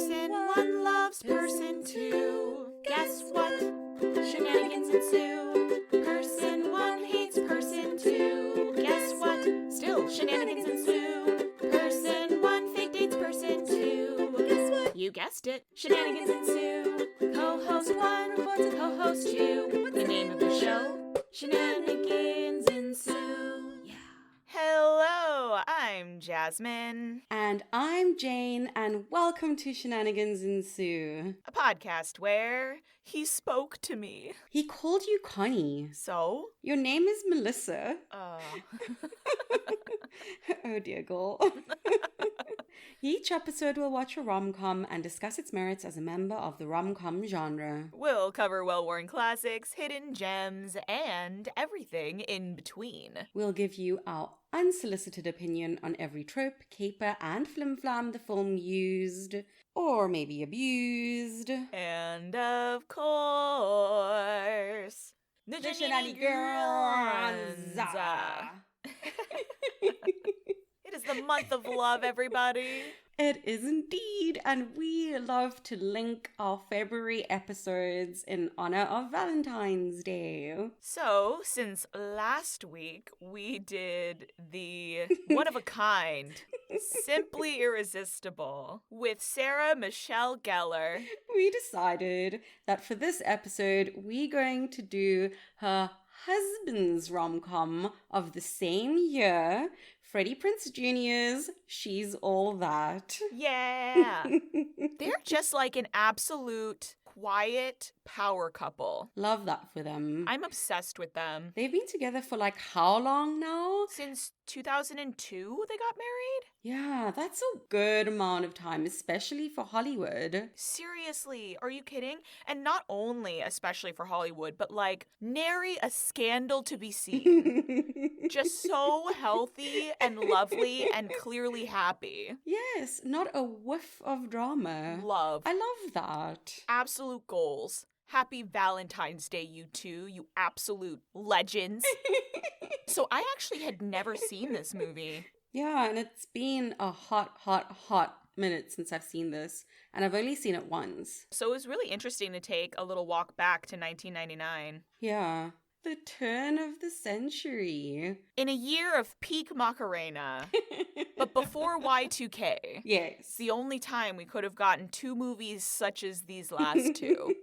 Person one loves person two. Guess what? Shenanigans ensue. Person one hates person two. Guess what? Still shenanigans ensue. Person one fake dates person two. Guess what? You guessed it. Shenanigans ensue. Co-host one reports to co-host two. The name of the show? Shenanigans ensue. Yeah. Hello, I'm Jasmine. And I'm Jane, and welcome to Shenanigans Ensue. A podcast where he spoke to me. He called you Connie. So? Your name is Melissa. Oh dear girl. Each episode we'll watch a rom-com and discuss its merits as a member of the rom-com genre. We'll cover well-worn classics, hidden gems, and everything in between. We'll give you our unsolicited opinion on every trope, caper, and flim-flam the film used, or maybe abused. And of course, the Shenanigans. It is the month of love, everybody. It is indeed, and we love to link our February episodes in honor of Valentine's Day. So, since last week we did the one-of-a-kind, Simply Irresistible with Sarah Michelle Gellar, we decided that for this episode, we're going to do her husband's rom-com of the same year, Freddie Prinze Jr.'s She's All That. Yeah. They're just like an absolute quiet power couple. Love that for them. I'm obsessed with them. They've been together for like how long now? Since 2002 they got married? Yeah, that's a good amount of time, especially for Hollywood. Seriously, are you kidding? And not only especially for Hollywood, but like nary a scandal to be seen. Just so healthy and lovely and clearly happy. Yes, not a whiff of drama. Love. I love that. Absolute goals. Happy Valentine's Day, you two, you absolute legends. So I actually had never seen this movie. Yeah, and it's been a hot minute since I've seen this, and I've only seen it once. So it was really interesting to take a little walk back to 1999. Yeah. The turn of the century. In a year of peak Macarena, but before Y2K. Yes. It's the only time we could have gotten two movies such as these last two.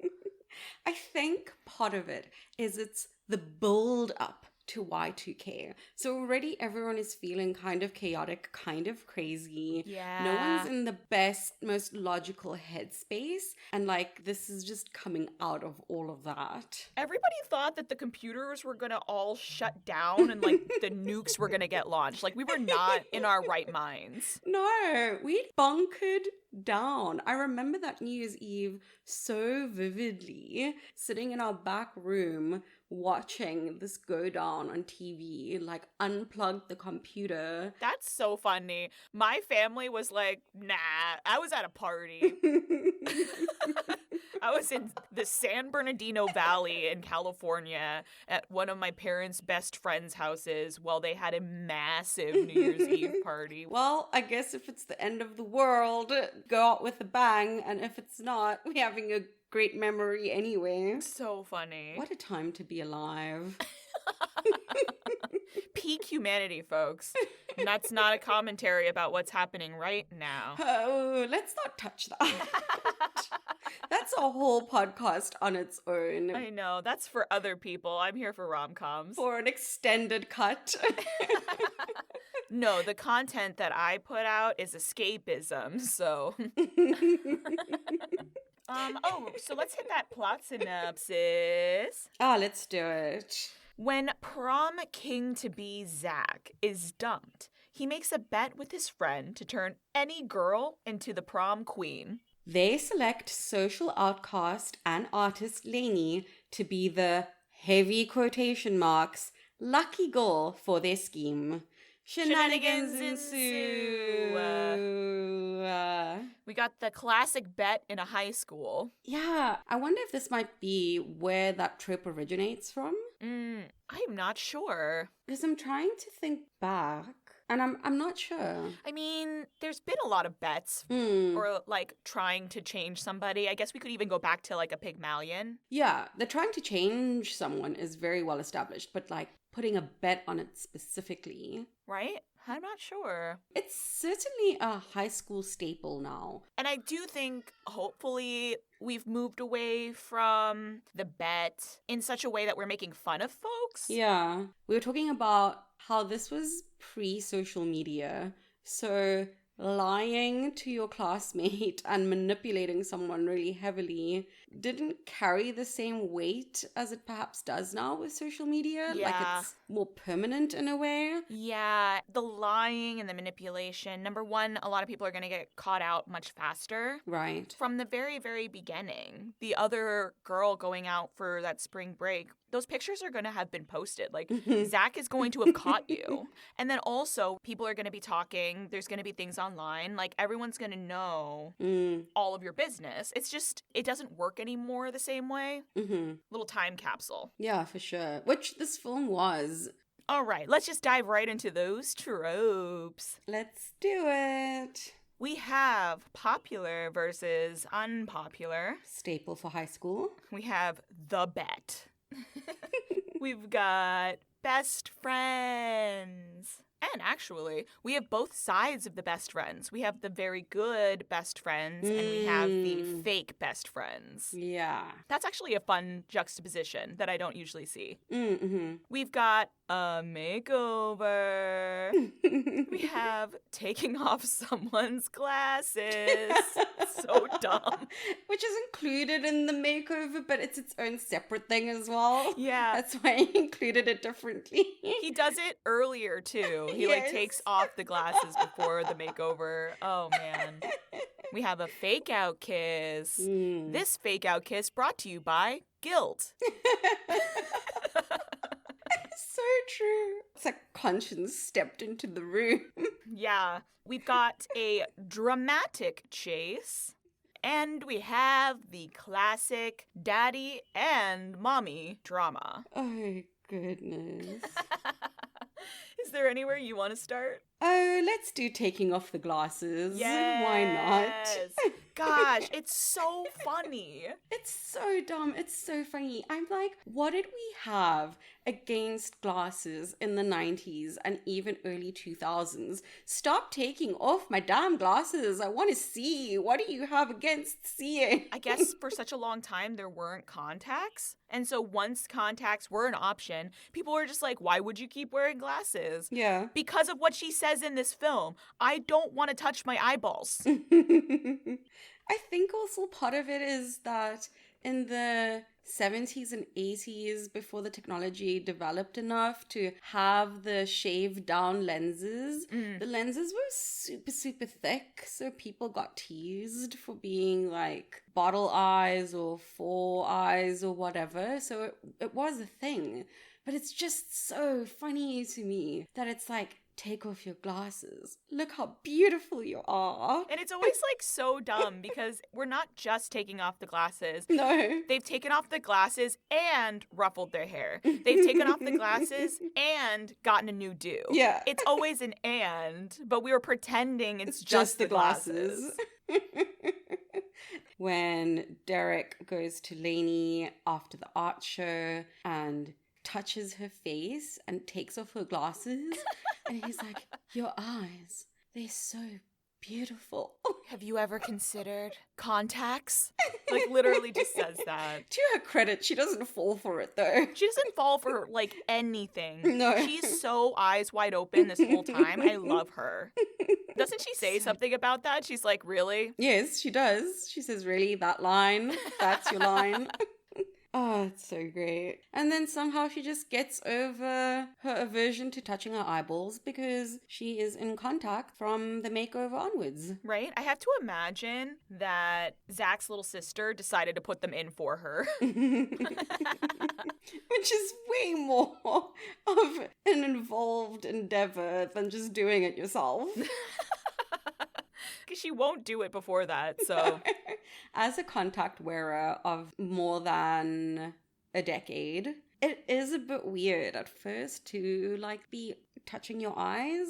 I think part of it is it's the build up to Y2K. So already everyone is feeling kind of chaotic, kind of crazy. Yeah. No one's in the best, most logical headspace. And like, this is just coming out of all of that. Everybody thought that the computers were gonna all shut down and like the nukes were gonna get launched. Like we were not in our right minds. No, we bunkered down. I remember that New Year's Eve so vividly, sitting in our back room watching this go down on TV, like unplugged the computer. That's so funny. My family was like, nah, I was at a party. I was in the San Bernardino Valley in California at one of my parents' best friends' houses while they had a massive New Year's Eve party. Well, I guess if it's the end of the world, go out with a bang, and if it's not, we're having a great memory anyway. So funny. What a time to be alive. Peak humanity, folks. And that's not a commentary about what's happening right now. Oh, let's not touch that. That's a whole podcast on its own. I know. That's for other people. I'm here for rom-coms. For an extended cut. No, the content that I put out is escapism, so... So let's hit that plot synopsis. Let's do it. When prom king-to-be Zach is dumped, he makes a bet with his friend to turn any girl into the prom queen. They select social outcast and artist Lainey to be the heavy quotation marks lucky girl for their scheme. Shenanigans ensue. We got the classic bet in a high school. Yeah, I wonder if this might be where that trope originates from. I'm not sure. Because I'm trying to think back. And I'm not sure. I mean, there's been a lot of bets Hmm. or like trying to change somebody. I guess we could even go back to like a Pygmalion. Yeah, the trying to change someone is very well established, but like putting a bet on it specifically, Right? I'm not sure. it's certainly a high school staple now. And I do think, hopefully, we've moved away from the bet in such a way that we're making fun of folks. Yeah, we were talking about how this was pre-social media, so lying to your classmate and manipulating someone really heavily didn't carry the same weight as it perhaps does now with social media. Like Yeah. it's more permanent in a way. Yeah, the lying and the manipulation. Number one, a lot of people are going to get caught out much faster. Right. From the very, very beginning, the other girl going out for that spring break, those pictures are going to have been posted. Like, Zach is going to have caught you. And then also, people are going to be talking. There's going to be things online. Like, everyone's going to know Mm, all of your business. It's just, it doesn't work anymore the same way. hmm Little time capsule. Yeah, for sure. Which this film was. All right, let's just dive right into those tropes. Let's do it. We have popular versus unpopular. Staple for high school. We have the bet. We've got best friends. And actually, we have both sides of the best friends. We have the very good best friends, and we have the fake best friends. Yeah. That's actually a fun juxtaposition that I don't usually see. Mm-hmm. We've got a makeover. We have taking off someone's glasses. So dumb. Which is included in the makeover, but it's its own separate thing as well. Yeah. That's why I included it differently. He does it earlier too. He like Yes. takes off the glasses before the makeover. Oh man. We have a fake out kiss. Mm. This fake out kiss brought to you by guilt. So true. It's like conscience stepped into the room. Yeah. We've got a dramatic chase. And we have the classic daddy and mommy drama. Oh, goodness. Is there anywhere you want to start? Oh, let's do taking off the glasses. Why not? Gosh, it's so funny. It's so dumb. It's so funny. I'm like, what did we have against glasses in the 90s and even early 2000s? Stop taking off my damn glasses. I want to see. What do you have against seeing? I guess for such a long time, there weren't contacts. And so once contacts were an option, people were just like, why would you keep wearing glasses? Yeah. Because of what she says in this film. I don't want to touch my eyeballs. I think also part of it is that in the 70s and 80s, before the technology developed enough to have the shaved down lenses, the lenses were super, super thick. So people got teased for being like bottle eyes or four eyes or whatever. So it was a thing. But it's just so funny to me that it's like, take off your glasses. Look how beautiful you are. And it's always like so dumb because we're not just taking off the glasses. No. They've taken off the glasses and ruffled their hair. They've taken off the glasses and gotten a new do. Yeah. It's always an and, but we were pretending it's just the glasses. When Derek goes to Lainey after the art show and touches her face and takes off her glasses, and he's like, your eyes, they're so beautiful. Have you ever considered contacts? Like literally just says that. To her credit, she doesn't fall for it though. She doesn't fall for like anything. No. She's so eyes wide open this whole time. I love her. Doesn't she say something about that? She's like, really? Yes, she does. She says, really, that line? That's your line? Oh, it's so great. And then somehow she just gets over her aversion to touching her eyeballs because she is in contact from the makeover onwards. Right? I have to imagine that Zach's little sister decided to put them in for her. Which is way more of an involved endeavor than just doing it yourself. Because she won't do it before that, so... As a contact wearer of more than a decade, it is a bit weird at first to like be touching your eyes,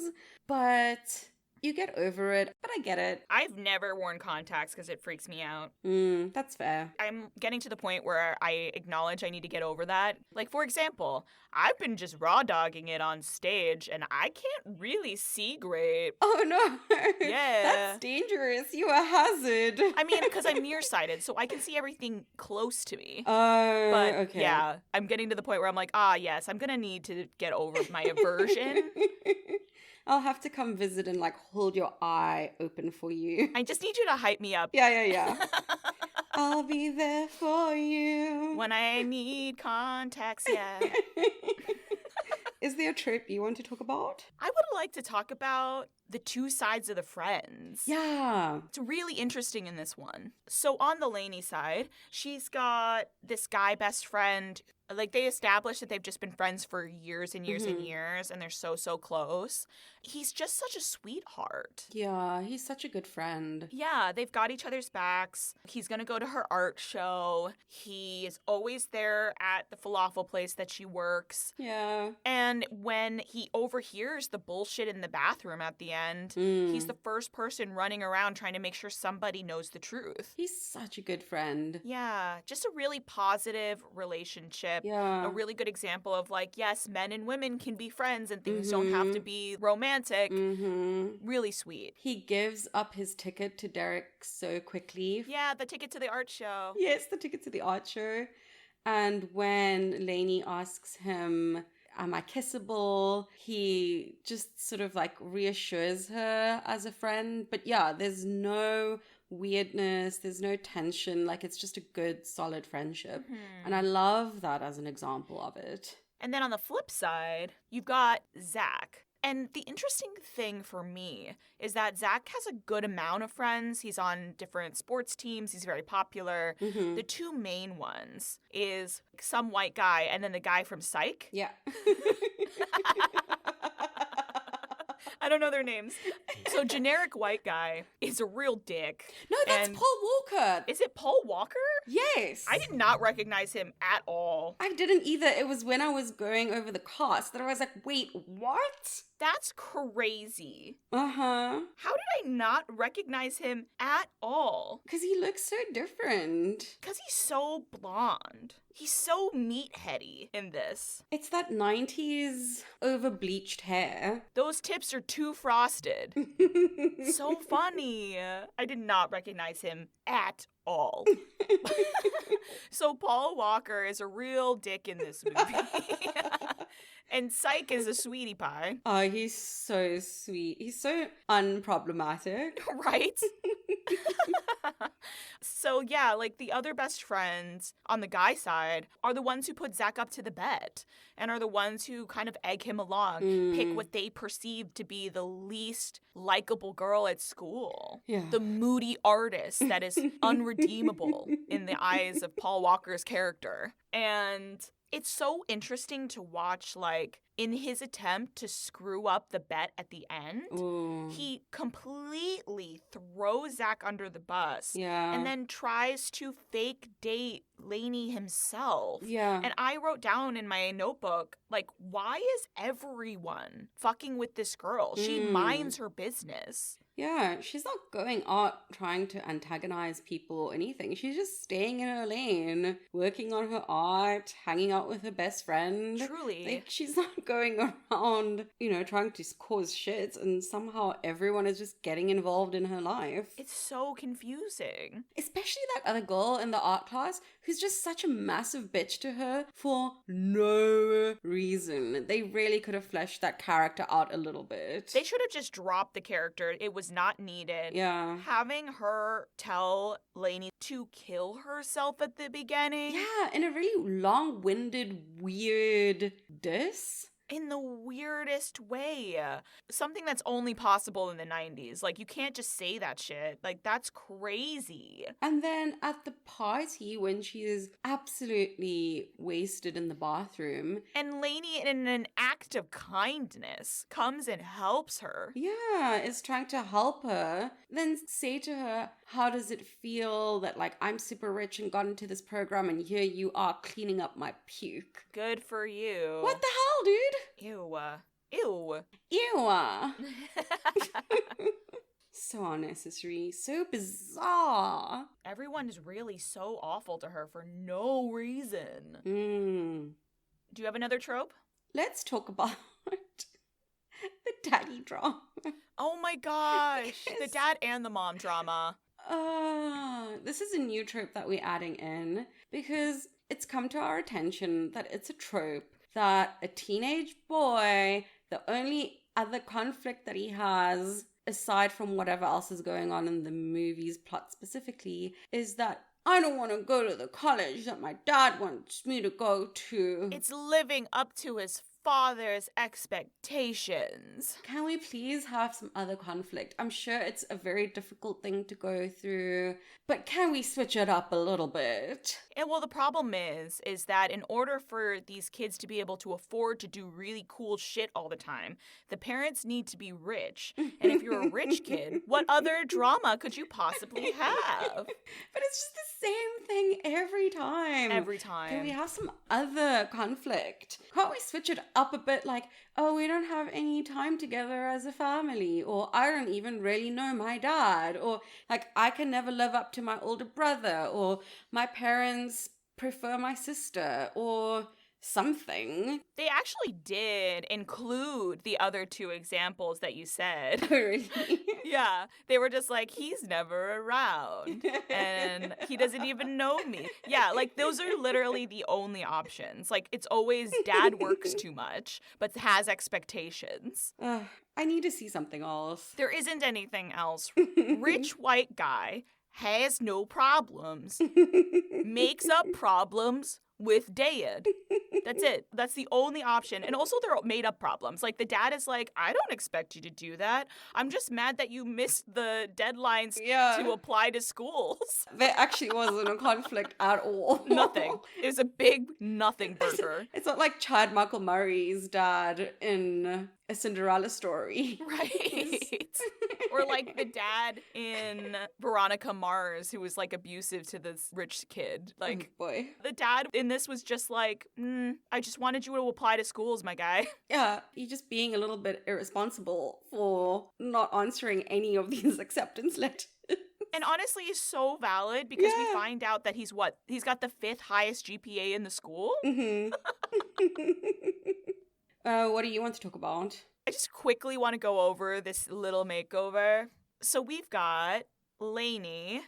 but you get over it. But I get it. I've never worn contacts because it freaks me out. That's fair. I'm getting to the point where I acknowledge I need to get over that. Like, for example, I've been just raw dogging it on stage and I can't really see great. Oh no. Yeah. That's dangerous. You a hazard. I mean, because I'm nearsighted, so I can see everything close to me. Oh, But okay. yeah, I'm getting to the point where I'm like, yes, I'm gonna need to get over my aversion. I'll have to come visit and like hold your eye open for you. I just need you to hype me up. Yeah. I'll be there for you. When I need contacts, yeah. Is there a trope you want to talk about? I would like to talk about the two sides of the friends. Yeah. It's really interesting in this one. So on the Lainey side, she's got this guy best friend. Like, they established that they've just been friends for years and years and years, and they're so close. He's just such a sweetheart. Yeah, he's such a good friend. Yeah, they've got each other's backs. He's going to go to her art show. He is always there at the falafel place that she works. Yeah. And when he overhears the bullshit in the bathroom at the end, he's the first person running around trying to make sure somebody knows the truth. He's such a good friend. Yeah, just a really positive relationship. Yeah. A really good example of, like, yes, men and women can be friends and things don't have to be romantic. Really sweet. He gives up his ticket to Derek so quickly. Yeah, the ticket to the art show. Yes, the ticket to the art show. And when Lainey asks him, am I kissable? He just sort of like reassures her as a friend. But yeah, there's no weirdness, there's no tension. Like, it's just a good, solid friendship. And I love that as an example of it. And then on the flip side, you've got Zach. And the interesting thing for me is that Zach has a good amount of friends. He's on different sports teams. He's very popular. The two main ones is some white guy and then the guy from Psych. Yeah. I don't know their names. So generic white guy is a real dick. No, that's And- Paul Walker. Is it Paul Walker? Yes. I did not recognize him at all. I didn't either. It was when I was going over the cast that I was like, wait, what? That's crazy. Uh-huh. How did I not recognize him at all? Because he looks so different. Because he's so blonde. He's so meatheady in this. It's that 90s over-bleached hair. Those tips are too frosted. So funny. I did not recognize him at all. So Paul Walker is a real dick in this movie. And Psych is a sweetie pie. Oh, he's so sweet. He's so unproblematic. Right? So yeah, like the other best friends on the guy side are the ones who put Zach up to the bed and are the ones who kind of egg him along, pick what they perceive to be the least likable girl at school. Yeah. The moody artist that is unredeemable in the eyes of Paul Walker's character. And it's so interesting to watch, like, in his attempt to screw up the bet at the end, Ooh. he completely throws Zach under the bus Yeah. and then tries to fake date Lainey himself. Yeah. And I wrote down in my notebook, like, why is everyone fucking with this girl? She minds her business. Yeah, she's not going out trying to antagonize people or anything. She's just staying in her lane, working on her art, hanging out with her best friend. Truly. Like, she's not going around, trying to cause shit, and somehow everyone is just getting involved in her life. It's so confusing. Especially that other girl in the art class who's just such a massive bitch to her for no reason. They really could have fleshed that character out a little bit. They should have just dropped the character. It was not needed. Yeah. Having her tell Lainey to kill herself at the beginning. Yeah, in a really long-winded, weird diss. In the weirdest way. Something that's only possible in the 90s. Like, you can't just say that shit. Like, that's crazy. And then at the party, when she is absolutely wasted in the bathroom. And Lainey, in an act of kindness, comes and helps her. Yeah, is trying to help her. Then say to her, how does it feel that, like, I'm super rich and got into this program and here you are cleaning up my puke? Good for you. What the hell, dude? Ew. Ew. Ew. So unnecessary. So bizarre. Everyone is really so awful to her for no reason. Do you have another trope? Let's talk about the daddy drama. Oh my gosh. The Because- dad and the mom drama. This is a new trope that we're adding in because it's come to our attention that it's a trope that a teenage boy, the only other conflict that he has, aside from whatever else is going on in the movie's plot specifically, is that I don't want to go to the college that my dad wants me to go to. It's living up to his father's expectations. Can we please have some other conflict? I'm sure it's a very difficult thing to go through, but can we switch it up a little bit? And well, the problem is that in order for these kids to be able to afford to do really cool shit all the time, the parents need to be rich. And if you're a rich kid, what other drama could you possibly have? But it's just the same thing every time. Every time. Can we have some other conflict? Can't we switch it up a bit, like, oh, we don't have any time together as a family, or I don't even really know my dad, or like I can never live up to my older brother, or my parents prefer my sister, or something. They actually did include the other two examples that you said. Oh, really? Yeah, they were just like, he's never around and he doesn't even know me. Yeah, like those are literally the only options. Like it's always dad works too much, but has expectations. I need to see something else. There isn't anything else. Rich white guy has no problems, makes up problems with dad. That's it. That's the only option. And also they're made up problems. Like the dad is like, I don't expect you to do that. I'm just mad that you missed the deadlines to apply to schools. There actually wasn't a conflict at all. Nothing. It was a big nothing burger. It's not like Chad Michael Murray's dad in A Cinderella Story. Right. Or like the dad in Veronica Mars, who was like abusive to this rich kid. Like, Oh, boy. the dad in this was just like, I just wanted you to apply to schools, my guy. Yeah, you're just being a little bit irresponsible for not answering any of these acceptance letters. And honestly, is so valid because we Yeah. find out that he's got the 5th highest GPA in the school. Mm-hmm. What do you want to talk about? I just quickly want to go over this little makeover. So we've got Lainey,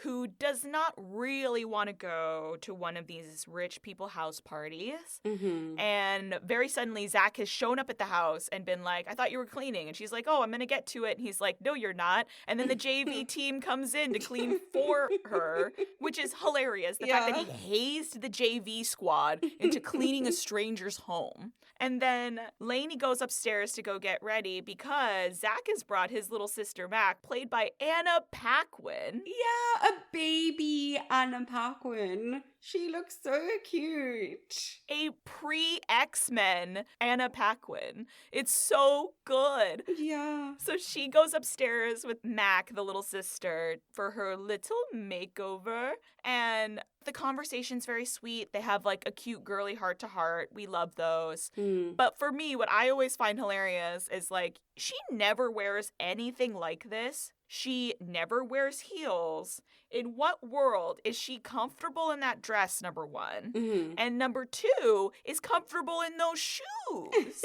who does not really want to go to one of these rich people house parties. Mm-hmm. And very suddenly, Zach has shown up at the house and been like, I thought you were cleaning. And she's like, oh, I'm going to get to it. And he's like, no, you're not. And then the JV team comes in to clean for her, which is hilarious. The fact that he hazed the JV squad into cleaning a stranger's home. And then Lainey goes upstairs to go get ready because Zach has brought his little sister Mac, played by Anna Paquin. Yeah, a baby Anna Paquin. She looks so cute. A pre-X-Men Anna Paquin. It's so good. Yeah. So she goes upstairs with Mac, the little sister, for her little makeover. And the conversation's very sweet. They have like a cute girly heart-to-heart. We love those. But for me, what I always find hilarious is like, she never wears anything like this. She never wears heels. In what world is she comfortable in that dress, number one? Mm-hmm. And number two, is comfortable in those shoes.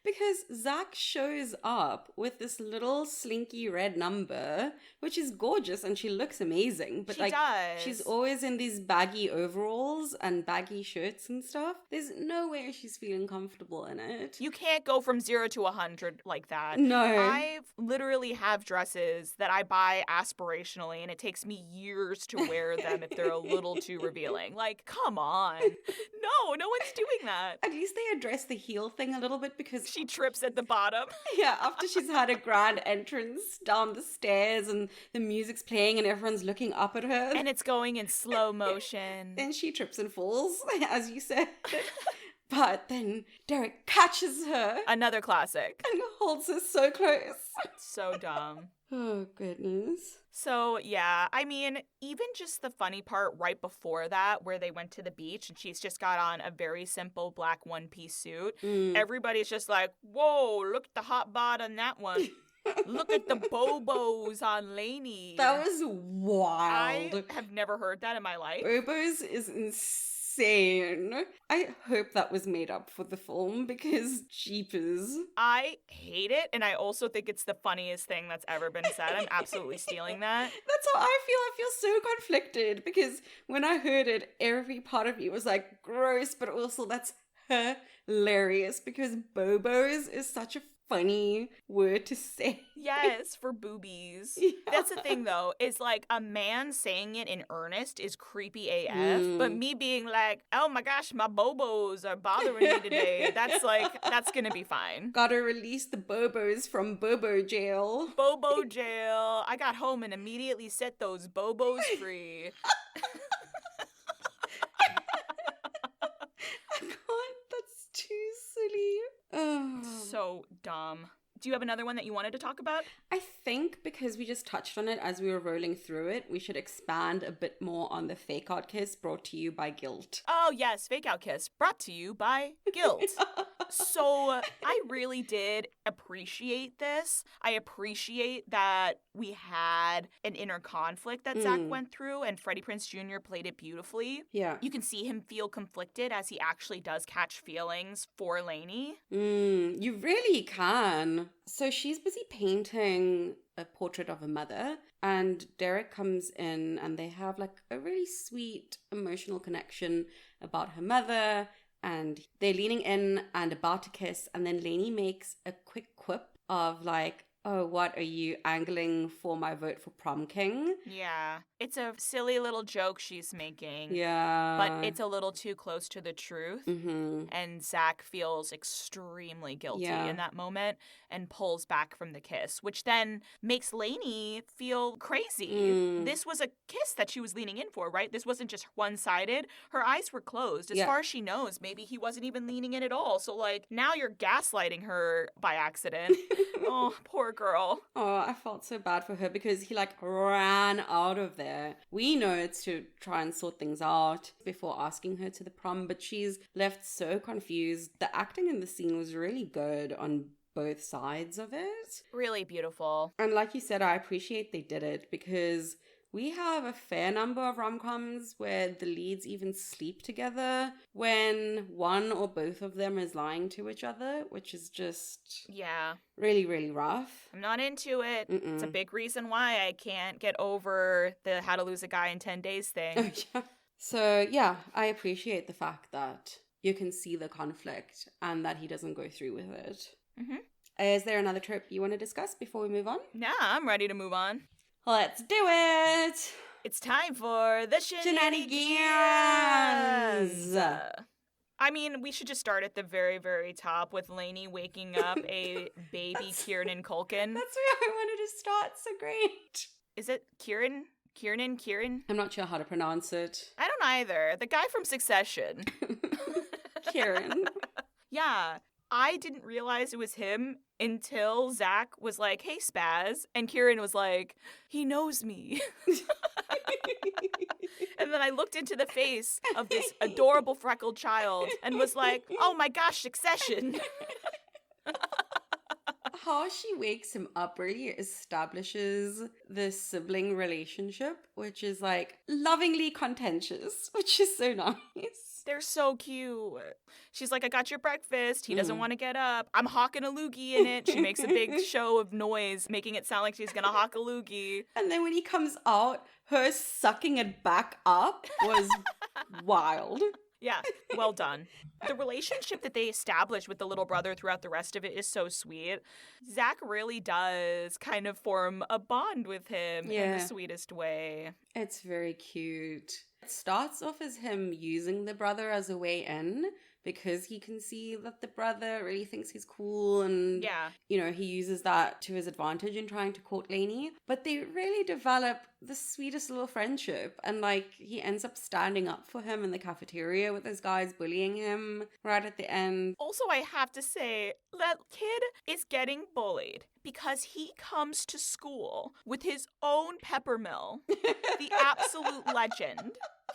Because Zach shows up with this little slinky red number, which is gorgeous and she looks amazing. But She like does. she's always in these baggy overalls and baggy shirts and stuff. There's no way she's feeling comfortable in it. You can't go from 0 to 100 like that. No. I literally have dresses that I buy aspirationally, and it takes me years to wear them if they're a little too revealing. Like, come on. No one's doing that. At least they address the heel thing a little bit because She trips at the bottom. yeah, after she's had a grand entrance down the stairs and the music's playing and everyone's looking up at her. And it's going in slow motion. then she trips and falls, as you said. But then Derek catches her Another classic. and holds her so close. So dumb. Oh, goodness. So, yeah, I mean, even just the funny part right before that, where they went to the beach and she's just got on a very simple black one-piece suit, everybody's just like, whoa, look at the hot bod on that one. Look at the bobos on Lainey. That was wild. I have never heard that in my life. Bobos is insane. I hope that was made up for the film because jeepers. I hate it, and I also think it's the funniest thing that's ever been said. I'm absolutely stealing that. That's how I feel. I feel so conflicted because when I heard it, every part of me was like, gross, but also that's hilarious because bobos is such a funny word to say. Yes, for boobies. Yeah. That's the thing, though, is like a man saying it in earnest is creepy AF, but me being like, oh my gosh, my bobos are bothering me today, that's gonna be fine. Gotta release the bobos from Bobo jail. Bobo jail. I got home and immediately set those bobos free. I can't. That's too silly. Oh. So dumb. Do you have another one that you wanted to talk about? I think because we just touched on it as we were rolling through it, we should expand a bit more on the fake out kiss brought to you by Guilt. Oh, yes, Fake Out Kiss, brought to you by Guilt. So I really did appreciate this. I appreciate that we had an inner conflict that Zach went through, and Freddie Prinze Jr. played it beautifully. Yeah. You can see him feel conflicted as he actually does catch feelings for Lainey. You really can. So she's busy painting a portrait of a mother, and Derek comes in and they have like a really sweet emotional connection about her mother, and they're leaning in and about to kiss, and then Lainey makes a quick quip of like, oh, what, are you angling for my vote for prom king? Yeah, it's a silly little joke she's making. Yeah. But it's a little too close to the truth. Mm-hmm. And Zach feels extremely guilty Yeah. in that moment and pulls back from the kiss, which then makes Lainey feel crazy. This was a kiss that she was leaning in for, right? This wasn't just one-sided. Her eyes were closed. As Yeah. far as she knows, maybe he wasn't even leaning in at all. So, like, now you're gaslighting her by accident. Oh, poor girl. Oh, I felt so bad for her because he like ran out of there. We know it's to try and sort things out before asking her to the prom, but she's left so confused. The acting in the scene was really good on both sides of it. Really beautiful. And like you said, I appreciate they did it because we have a fair number of rom-coms where the leads even sleep together when one or both of them is lying to each other, which is just Yeah. really, really rough. I'm not into it. Mm-mm. It's a big reason why I can't get over the how to lose a guy in 10 days thing. Oh, yeah. So, yeah, I appreciate the fact that you can see the conflict and that he doesn't go through with it. Mhm. Is there another trope you want to discuss before we move on? Nah, I'm ready to move on. Let's do it! It's time for the Shenanigans! I mean, we should just start at the very, very top with Lainey waking up a baby Kieran Culkin. That's where I wanted to start, so great. Is it Kieran? Kieran? I'm not sure how to pronounce it. I don't either. The guy from Succession. Kieran. Yeah, I didn't realize it was him until Zach was like, hey, Spaz. And Kieran was like, he knows me. And then I looked into the face of this adorable freckled child and was like, oh my gosh, Succession. How she wakes him up really establishes this sibling relationship, which is like lovingly contentious, which is so nice. They're so cute. She's like, I got your breakfast. He doesn't want to get up. I'm hawking a loogie in it. She makes a big show of noise, making it sound like she's going to hawk a loogie. And then when he comes out, her sucking it back up was wild. Yeah, well done. The relationship that they establish with the little brother throughout the rest of it is so sweet. Zach really does kind of form a bond with him in the sweetest way. It's very cute. It starts off as him using the brother as a way in because he can see that the brother really thinks he's cool and, Yeah. you know, he uses that to his advantage in trying to court Lainey. But they really develop the sweetest little friendship. And, like, he ends up standing up for him in the cafeteria with those guys bullying him right at the end. Also, I have to say, that kid is getting bullied because he comes to school with his own peppermill, the absolute legend.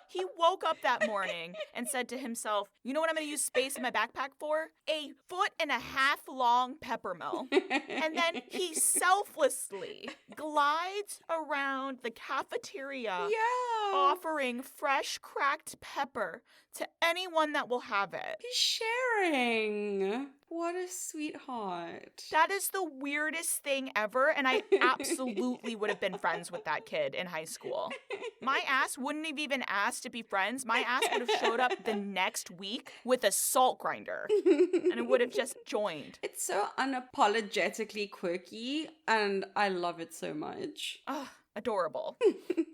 He woke up that morning and said to himself, you know what I'm going to use space in my backpack for? A 1.5 foot long peppermill. And then he selflessly glides around the cafeteria Yeah. offering fresh cracked pepper to anyone that will have it. He's sharing. What a sweetheart. That is the weirdest thing ever, and I absolutely would have been friends with that kid in high school. My ass wouldn't have even asked to be friends. My ass would have showed up the next week with a salt grinder, and it would have just joined. It's so unapologetically quirky, and I love it so much. Ugh, adorable.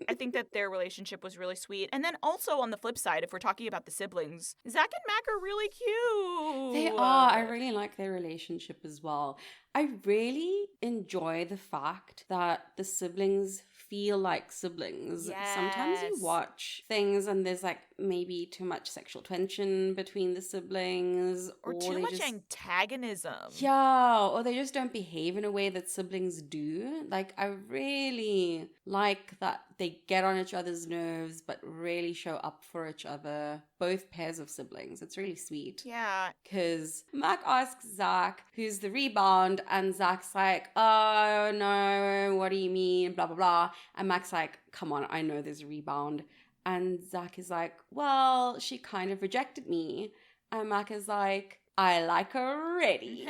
I think that their relationship was really sweet. And then also on the flip side, if we're talking about the siblings, Zach and Mac are really cute. They are. I really like their relationship as well. I really enjoy the fact that the siblings feel like siblings. Sometimes you Yes. watch things and there's like maybe too much sexual tension between the siblings, Or too they much just, antagonism. yeah, or they just don't behave in a way that siblings do. Like, I really like that they get on each other's nerves but really show up for each other. Both pairs of siblings. It's really sweet. Yeah. Because Mac asks Zach, who's the rebound, and Zach's like, oh no, what do you mean? Blah, blah, blah. And Mac's like, come on, I know there's a rebound. And Zach is like, well, she kind of rejected me. And Mac is like, I like her already.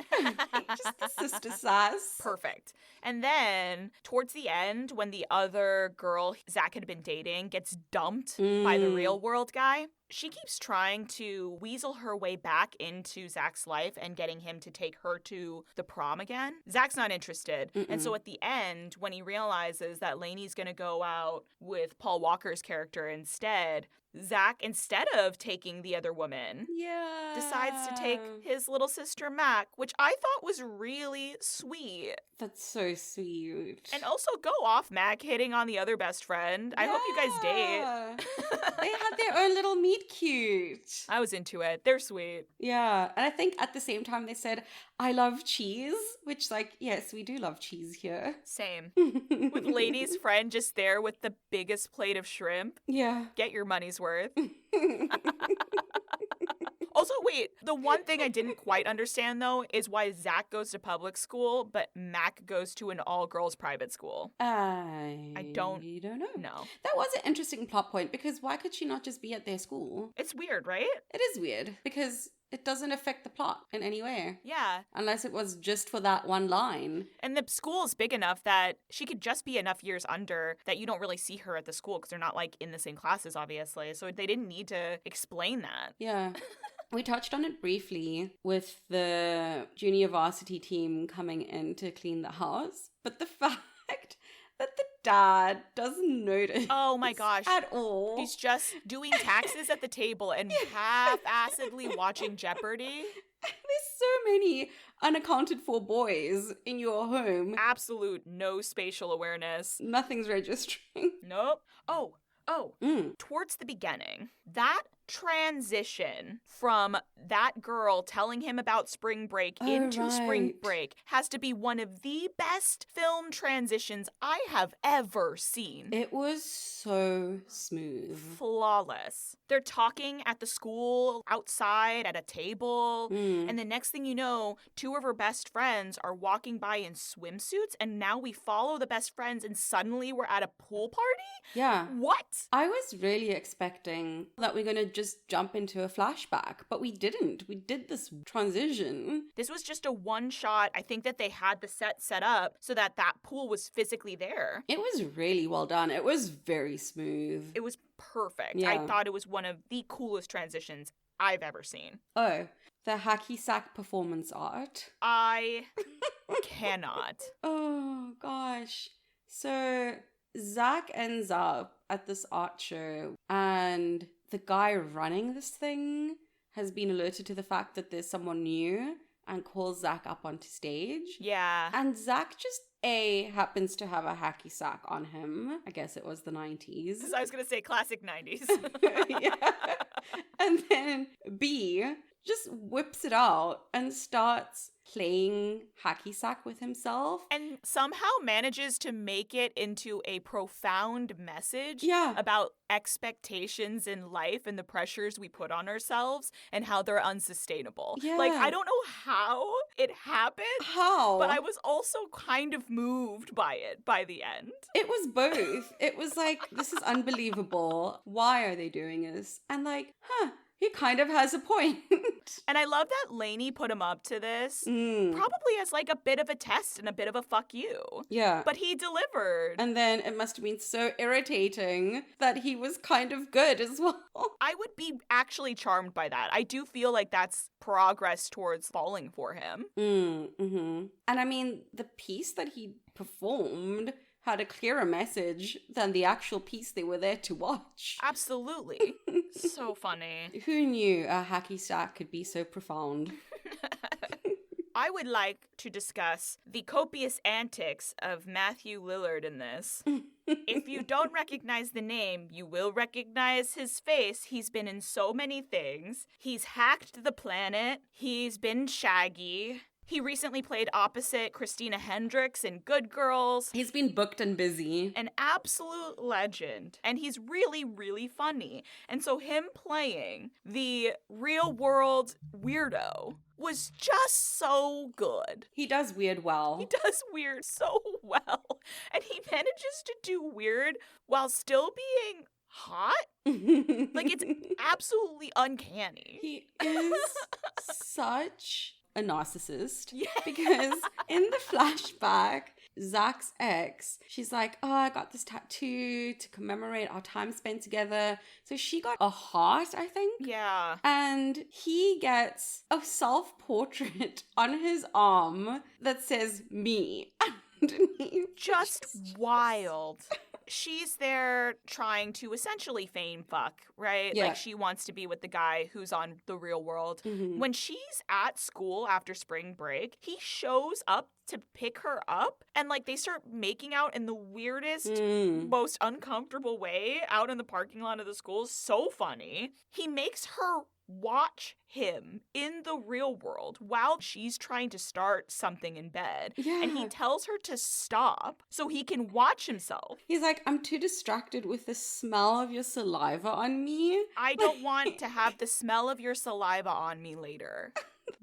Just the sister sass. Perfect. And then towards the end, when the other girl Zach had been dating gets dumped by the real world guy, she keeps trying to weasel her way back into Zach's life and getting him to take her to the prom again. Zach's not interested. And so at the end, when he realizes that Lainey's going to go out with Paul Walker's character instead, Zach, instead of taking the other woman, Yeah. decides to take his little sister Mac, which I thought was really sweet. That's so sweet. And also go off, Mac, hitting on the other best friend. I hope you guys date. date. They had their own little meet cute. I was into it. They're sweet. Yeah. And I think at the same time they said, I love cheese, which, like, yes, we do love cheese here. Same. With Lainey's friend just there with the biggest plate of shrimp. Yeah. Get your money's worth. Also, wait, the one thing I didn't quite understand, though, is why Zach goes to public school, but Mac goes to an all-girls private school. I don't know. No. That was an interesting plot point, because why could she not just be at their school? It's weird, right? It is weird, because it doesn't affect the plot in any way. Yeah. Unless it was just for that one line. And the school is big enough that she could just be enough years under that you don't really see her at the school because they're not, like, in the same classes, obviously. So they didn't need to explain that. Yeah. We touched on it briefly with the junior varsity team coming in to clean the house. But the fact that the dad doesn't notice Oh my gosh. at all. He's just doing taxes at the table and half-assedly watching Jeopardy. There's so many unaccounted for boys in your home. Absolute no spatial awareness. Nothing's registering. Nope. Oh. Mm. Towards the beginning, that transition from that girl telling him about spring break into spring right. break has to be one of the best film transitions I have ever seen. It was so smooth. Flawless. They're talking at the school, outside, at a table, Mm. and the next thing you know, two of her best friends are walking by in swimsuits, and now we follow the best friends, and suddenly we're at a pool party? Yeah. What? I was really expecting that we're going to just jump into a flashback, but we didn't. We did this transition. This was just a one shot. I think that they had the set up so that that pool was physically there. It was really well done. It was very smooth. It was perfect. Yeah. I thought it was one of the coolest transitions I've ever seen. Oh, the hacky sack performance art. I cannot. Oh, gosh. So Zach ends up at this art show, and the guy running this thing has been alerted to the fact that there's someone new and calls Zach up onto stage. Yeah. And Zach just happens to have a hacky sack on him. I guess it was the 90s. I was going to say classic 90s. Yeah. And then B just whips it out and starts playing hacky sack with himself. And somehow manages to make it into a profound message Yeah. about expectations in life and the pressures we put on ourselves and how they're unsustainable. Yeah. Like, I don't know how it happened, How? but I was also kind of moved by it by the end. It was both. It was like, this is unbelievable. Why are they doing this? And like, he kind of has a point. And I love that Lainey put him up to this, Mm. probably as like a bit of a test and a bit of a fuck you. Yeah. But he delivered. And then it must have been so irritating that he was kind of good as well. I would be actually charmed by that. I do feel like that's progress towards falling for him. Mm-hmm. And I mean, the piece that he performed had a clearer message than the actual piece they were there to watch. Absolutely. So funny. Who knew a hacky sack could be so profound? I would like to discuss the copious antics of Matthew Lillard in this. If you don't recognize the name, you will recognize his face. He's been in so many things. He's hacked the planet. He's been Shaggy. He recently played opposite Christina Hendricks in Good Girls. He's been booked and busy. An absolute legend. And he's really, really funny. And so him playing the real world weirdo was just so good. He does weird well. He does weird so well. And he manages to do weird while still being hot. Like, it's absolutely uncanny. He is such a narcissist. Yeah. Because in the flashback, Zach's ex, she's like, oh, I got this tattoo to commemorate our time spent together. So she got a heart, I think. Yeah. And he gets a self-portrait on his arm that says me underneath. Just wild. She's there trying to essentially feign fuck, right? Yeah. Like, she wants to be with the guy who's on The Real World. Mhm. When she's at school after spring break, he shows up to pick her up, and like they start making out in the weirdest, most uncomfortable way out in the parking lot of the school. So funny. He makes her watch him in the real world while she's trying to start something in bed. Yeah. And he tells her to stop so he can watch himself. He's like, I'm too distracted with the smell of your saliva on me. I don't want to have the smell of your saliva on me later.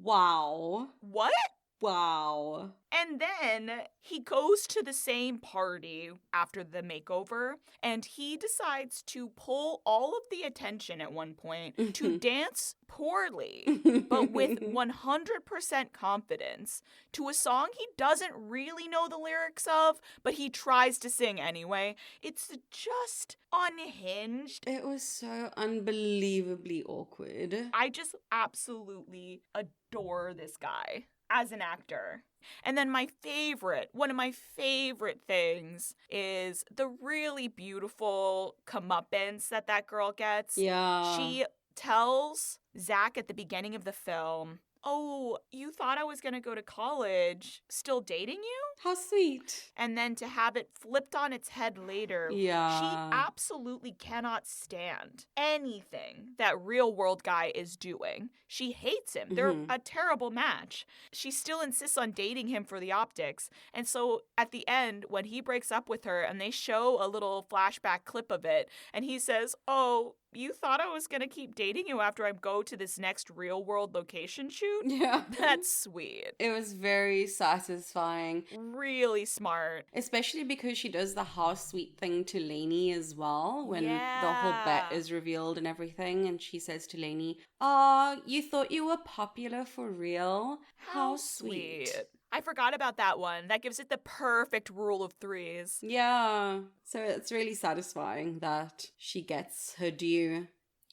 Wow. What? Wow. And then he goes to the same party after the makeover, and he decides to pull all of the attention at one point to dance poorly, but with 100% confidence, to a song he doesn't really know the lyrics of, but he tries to sing anyway. It's just unhinged. It was so unbelievably awkward. I just absolutely adore this guy as an actor. And then one of my favorite things is the really beautiful comeuppance that girl gets. Yeah. She tells Zach at the beginning of the film, oh, you thought I was going to go to college, still dating you? How sweet. And then to have it flipped on its head later. Yeah. She absolutely cannot stand anything that real world guy is doing. She hates him. They're a terrible match. She still insists on dating him for the optics. And so at the end, when he breaks up with her and they show a little flashback clip of it, and he says, oh, you thought I was going to keep dating you after I go to this next real world location shoot? Yeah. That's sweet. It was very satisfying. Really smart. Especially because she does the house sweet thing to Lainey as well when the whole bet Yeah. is revealed and everything. And she says to Lainey, oh, you thought you were popular for real? How sweet. I forgot about that one. That gives it the perfect rule of threes. Yeah. So it's really satisfying that she gets her due.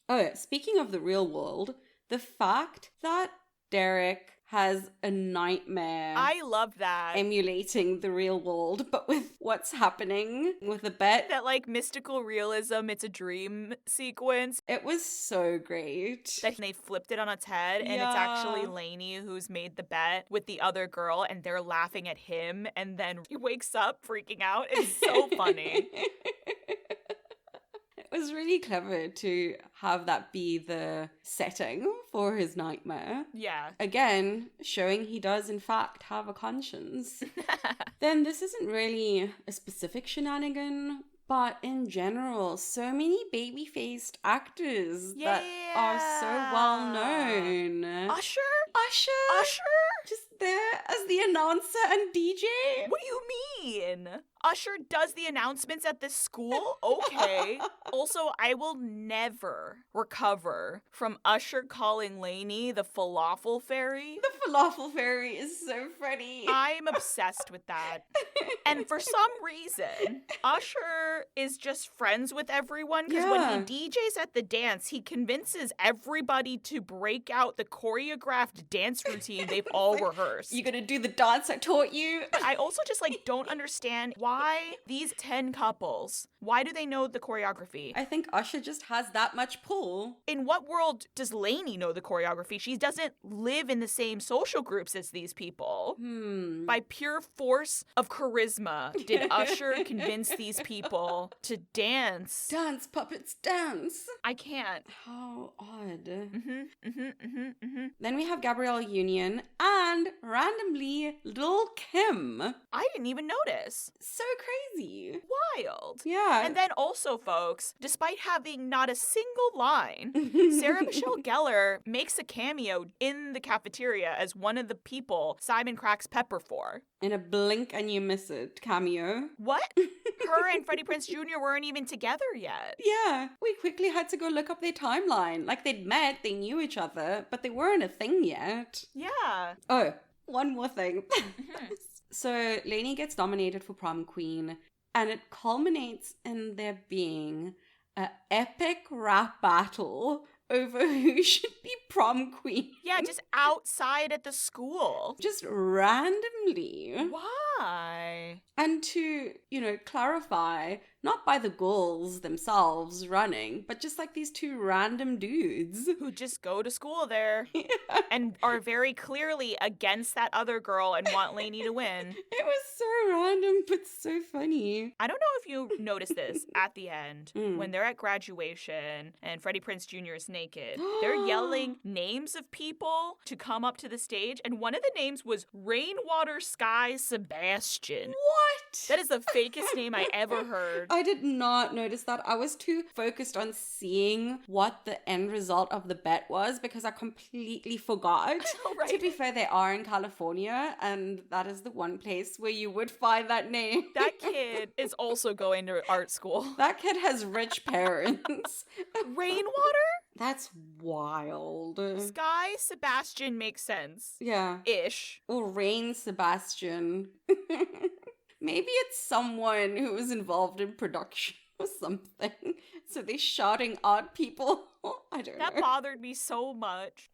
Oh, speaking of the real world, the fact that Derek has a nightmare I love that. emulating the real world, but with what's happening with the bet. That like mystical realism, it's a dream sequence. It was so great. That they flipped it on its head, and it's actually Lainey who's made the bet with the other girl, and they're laughing at him, and then he wakes up freaking out. It's so funny. It was really clever to have that be the setting for his nightmare. Yeah. Again, showing he does in fact have a conscience. Then this isn't really a specific shenanigan, but in general, so many baby-faced actors that are so well known. Usher? Usher? Just there as the announcer and DJ? What do you mean? Usher does the announcements at this school? Okay. Also, I will never recover from Usher calling Lainey the falafel fairy. The falafel fairy is so funny. I'm obsessed with that. And for some reason, Usher is just friends with everyone because when he DJs at the dance, he convinces everybody to break out the choreographed dance routine they've all rehearsed. You're gonna do the dance I taught you? I also just don't understand why these 10 couples, why do they know the choreography? I think Usher just has that much pull. In what world does Lainey know the choreography? She doesn't live in the same social groups as these people. By pure force of charisma, did Usher convince these people to dance? Dance, puppets, dance. I can't. How odd. Then we have Gabrielle Union and randomly Lil' Kim. I didn't even notice. So crazy. Wild. Yeah. And then also, folks, despite having not a single line, Sarah Michelle Gellar makes a cameo in the cafeteria as one of the people Simon cracks pepper for. In a blink and you miss it cameo. What? Her and Freddie Prinze Jr. weren't even together yet. Yeah. We quickly had to go look up their timeline. Like they'd met, they knew each other, but they weren't a thing yet. Yeah. Oh, one more thing. So Lainey gets nominated for prom queen, and it culminates in there being an epic rap battle over who should be prom queen. Yeah, just outside at the school. Just randomly. Why? And to, clarify, not by the girls themselves running, but just like these two random dudes. Who just go to school there and are very clearly against that other girl and want Lainey to win. It was so random, but so funny. I don't know if you noticed this at the end when they're at graduation and Freddie Prinze Jr. is naked. They're yelling names of people to come up to the stage, and one of the names was Rainwater Sky Sebastian. What? That is the fakest name I ever heard. I did not notice that. I was too focused on seeing what the end result of the bet was because I completely forgot. Right. To be fair, they are in California, and that is the one place where you would find that name. That kid is also going to art school. That kid has rich parents. Rainwater? That's wild. Sky Sebastian makes sense. Yeah. Ish. Or Rain Sebastian. Maybe it's someone who was involved in production or something. So they're shouting out people. I don't know. That bothered me so much.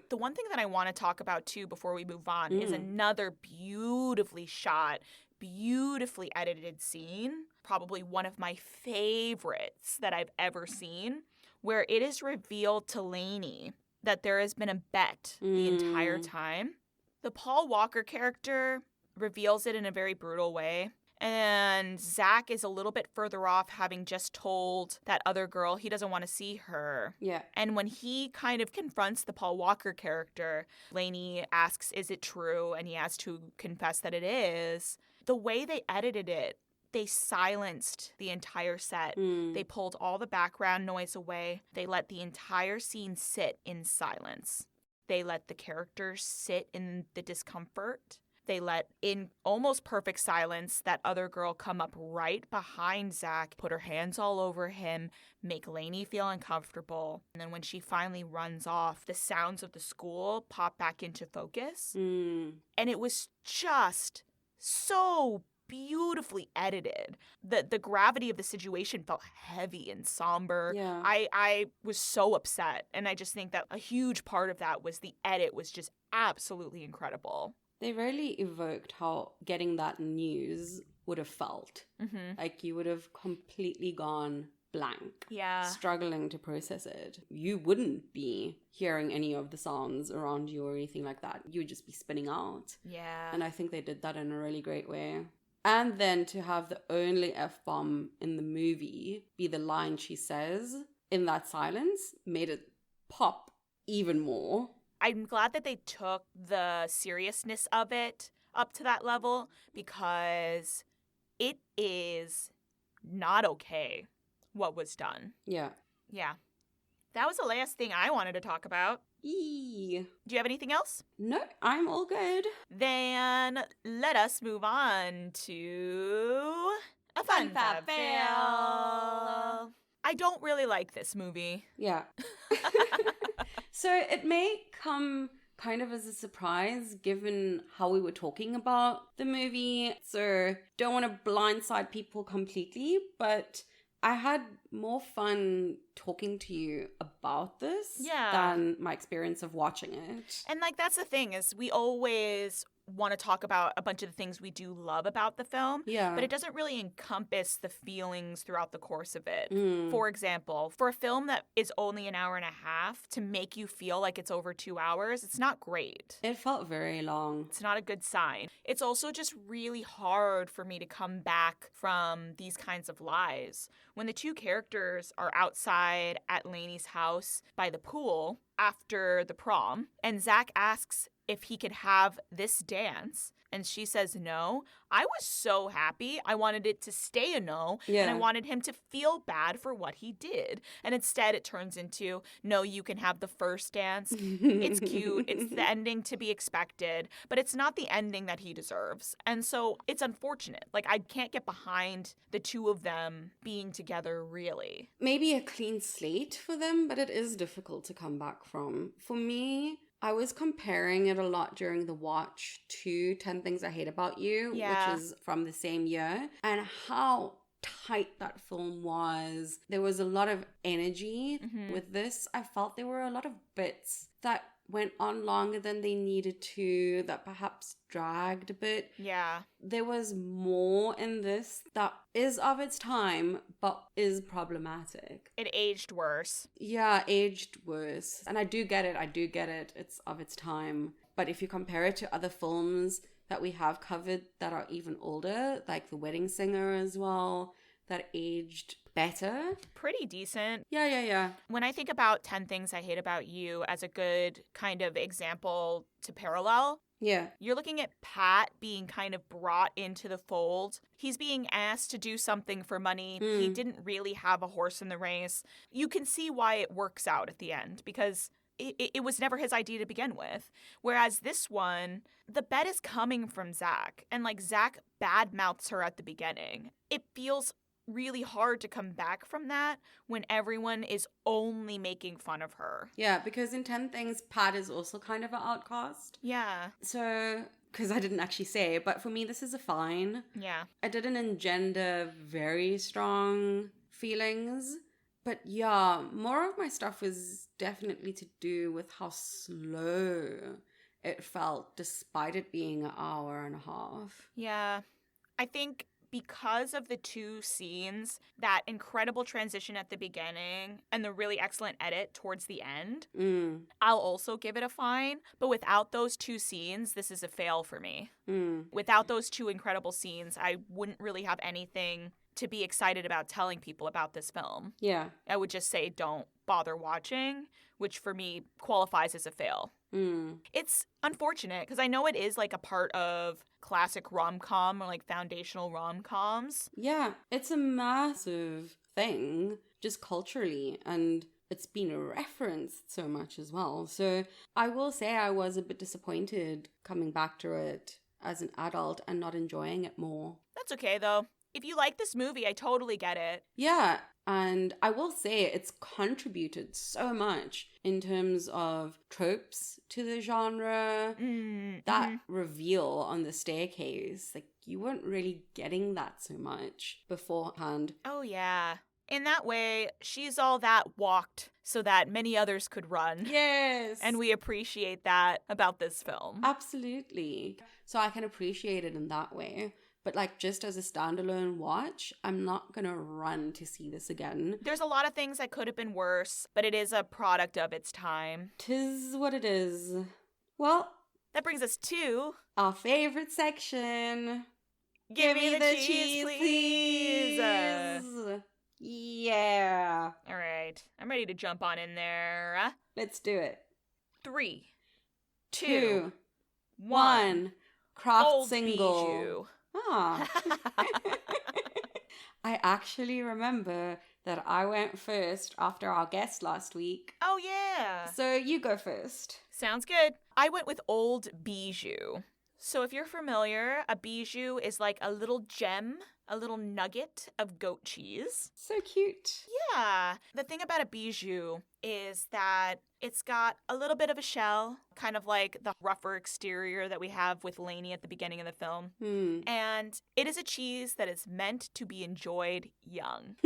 The one thing that I want to talk about too before we move on is another beautifully shot, beautifully edited scene. Probably one of my favorites that I've ever seen, where it is revealed to Lainey that there has been a bet the entire time. The Paul Walker character reveals it in a very brutal way. And Zach is a little bit further off, having just told that other girl he doesn't want to see her. Yeah. And when he kind of confronts the Paul Walker character, Lainey asks, is it true? And he has to confess that it is. The way they edited it, they silenced the entire set. They pulled all the background noise away. They let the entire scene sit in silence. They let the characters sit in the discomfort. They let, in almost perfect silence, that other girl come up right behind Zach, put her hands all over him, make Lainey feel uncomfortable. And then when she finally runs off, the sounds of the school pop back into focus. And it was just so beautifully edited. The gravity of the situation felt heavy and somber. Yeah. I was so upset, and I just think that a huge part of that was the edit was just absolutely incredible. They really evoked how getting that news would have felt. Mm-hmm. Like you would have completely gone blank. Yeah. Struggling to process it. You wouldn't be hearing any of the sounds around you or anything like that. You would just be spinning out. Yeah. And I think they did that in a really great way. And then to have the only F-bomb in the movie be the line she says in that silence made it pop even more. I'm glad that they took the seriousness of it up to that level, because it is not okay what was done. Yeah. Yeah. That was the last thing I wanted to talk about. Eee. Do you have anything else? No, I'm all good. Then let us move on to a fun fab fail. I don't really like this movie. Yeah. So it may come kind of as a surprise given how we were talking about the movie. So don't want to blindside people completely, but I had more fun talking to you about this than my experience of watching it. And like that's the thing, is we always want to talk about a bunch of the things we do love about the film, but it doesn't really encompass the feelings throughout the course of it. For example, for a film that is only an hour and a half, to make you feel like it's over 2 hours, it's not great. It felt very long. It's not a good sign. It's also just really hard for me to come back from these kinds of lies. When the two characters are outside at Lainey's house by the pool after the prom, and Zach asks if he could have this dance, and she says no, I was so happy. I wanted it to stay a no, and I wanted him to feel bad for what he did. And instead it turns into, no, you can have the first dance. It's cute. It's the ending to be expected, but it's not the ending that he deserves. And so it's unfortunate. Like, I can't get behind the two of them being together, really. Maybe a clean slate for them, but it is difficult to come back from. For me, I was comparing it a lot during the watch to 10 Things I Hate About You, which is from the same year, and how tight that film was. There was a lot of energy with this. I felt there were a lot of bits that went on longer than they needed to, that perhaps dragged a bit. Yeah. There was more in this that is of its time, but is problematic. It aged worse. Yeah, aged worse. And I do get it. It's of its time. But if you compare it to other films that we have covered that are even older, like The Wedding Singer as well, that aged better. Pretty decent. Yeah. When I think about 10 Things I Hate About You as a good kind of example to parallel, you're looking at Pat being kind of brought into the fold. He's being asked to do something for money. He didn't really have a horse in the race. You can see why it works out at the end, because it was never his idea to begin with. Whereas this one, the bet is coming from Zach. And like, Zach badmouths her at the beginning. It feels really hard to come back from that when everyone is only making fun of her. Yeah, because in 10 Things, Pat is also kind of an outcast. Yeah. So, because I didn't actually say, but for me, this is a fine. Yeah. It didn't engender very strong feelings. But yeah, more of my stuff was definitely to do with how slow it felt, despite it being an hour and a half. Yeah. I think because of the two scenes, that incredible transition at the beginning and the really excellent edit towards the end, I'll also give it a fine. But without those two scenes, this is a fail for me. Without those two incredible scenes, I wouldn't really have anything to be excited about telling people about this film. Yeah. I would just say don't bother watching, which for me qualifies as a fail. It's unfortunate because I know it is like a part of classic rom-com or like foundational rom-coms. Yeah, it's a massive thing just culturally, and it's been referenced so much as well. So I will say I was a bit disappointed coming back to it as an adult and not enjoying it more. That's okay though. If you like this movie, I totally get it. Yeah, And I will say it's contributed so much in terms of tropes to the genre. That reveal on the staircase, like you weren't really getting that so much beforehand. Oh, yeah. In that way, She's All That walked so that many others could run. Yes. And we appreciate that about this film. Absolutely. So I can appreciate it in that way. But like just as a standalone watch, I'm not going to run to see this again. There's a lot of things that could have been worse, but it is a product of its time. 'Tis what it is. Well, That brings us to... our favorite section. Give me the cheese, please. Yeah. All right. I'm ready to jump on in there. Let's do it. 3, 2, 2, 1. 1. Craft Old single. Bijou. Ah. I actually remember that I went first after our guest last week. Oh, yeah. So you go first. Sounds good. I went with Old Bijou. So if you're familiar, a bijou is like a little gem, a little nugget of goat cheese. So cute. Yeah. The thing about a bijou is that it's got a little bit of a shell, kind of like the rougher exterior that we have with Lainey at the beginning of the film. And it is a cheese that is meant to be enjoyed young.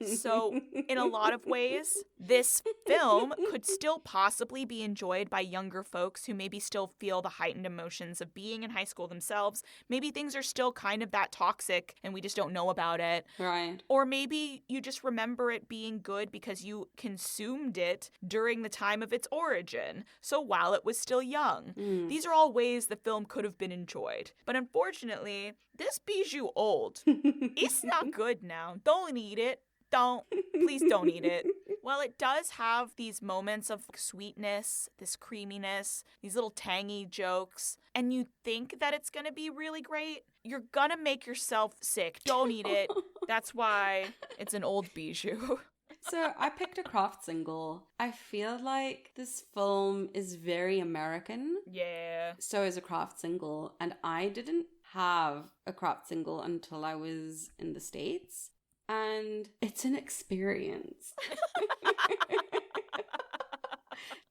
So in a lot of ways, this film could still possibly be enjoyed by younger folks who maybe still feel the heightened emotions of being in high school themselves. Maybe things are still kind of that toxic and we just don't know about it. Right. Or maybe you just remember it being good because you consumed it during the time of its origin, so while it was still young. These are all ways the film could have been enjoyed. But unfortunately, this bijou old. It's not good now. Don't eat it. Please don't eat it. Well, it does have these moments of sweetness, this creaminess, these little tangy jokes, and you think that it's gonna be really great. You're gonna make yourself sick. Don't eat it. That's why it's an old bijou. So I picked a craft single. I feel like this film is very American. Yeah. So is a craft single. And I didn't have a craft single until I was in the States. And it's an experience.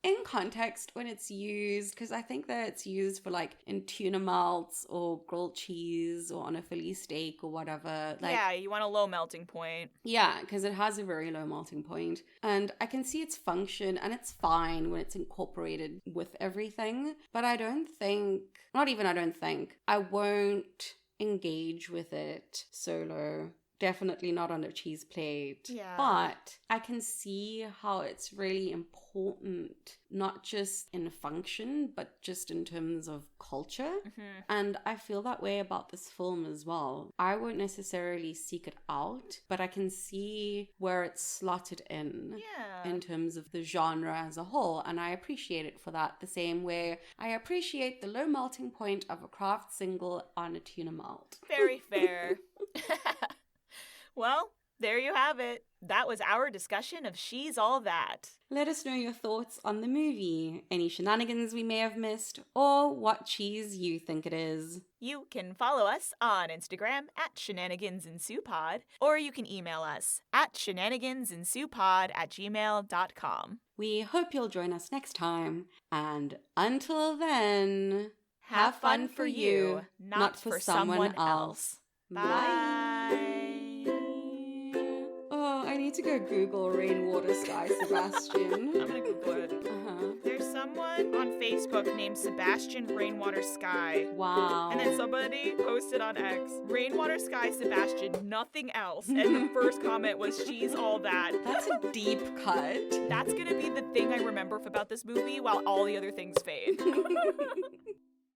In context when it's used, because I think that it's used for like in tuna melts or grilled cheese or on a Philly steak or whatever. Like, yeah, you want a low melting point. yeah, because it has a very low melting point. And I can see its function and it's fine when it's incorporated with everything. But I don't think, I won't engage with it solo. Definitely not on a cheese plate. Yeah. But I can see how it's really important, not just in function, but just in terms of culture. And I feel that way about this film as well. I won't necessarily seek it out, but I can see where it's slotted in terms of the genre as a whole. And I appreciate it for that, the same way I appreciate the low melting point of a craft single on a tuna melt. Very fair. Well, there you have it. That was our discussion of She's All That. Let us know your thoughts on the movie, any shenanigans we may have missed, or what cheese you think it is. You can follow us on Instagram at shenanigansensuepod, or you can email us at shenanigansensuepod@gmail.com. We hope you'll join us next time, and until then, Have fun for you, not for someone else. Bye. I need to go Google Rainwater Sky Sebastian. I'm gonna Google it. There's someone on Facebook named Sebastian Rainwater Sky. Wow. And then somebody posted on X, Rainwater Sky Sebastian, nothing else. And the first comment was, She's All That. That's a deep cut. That's gonna be the thing I remember about this movie while all the other things fade.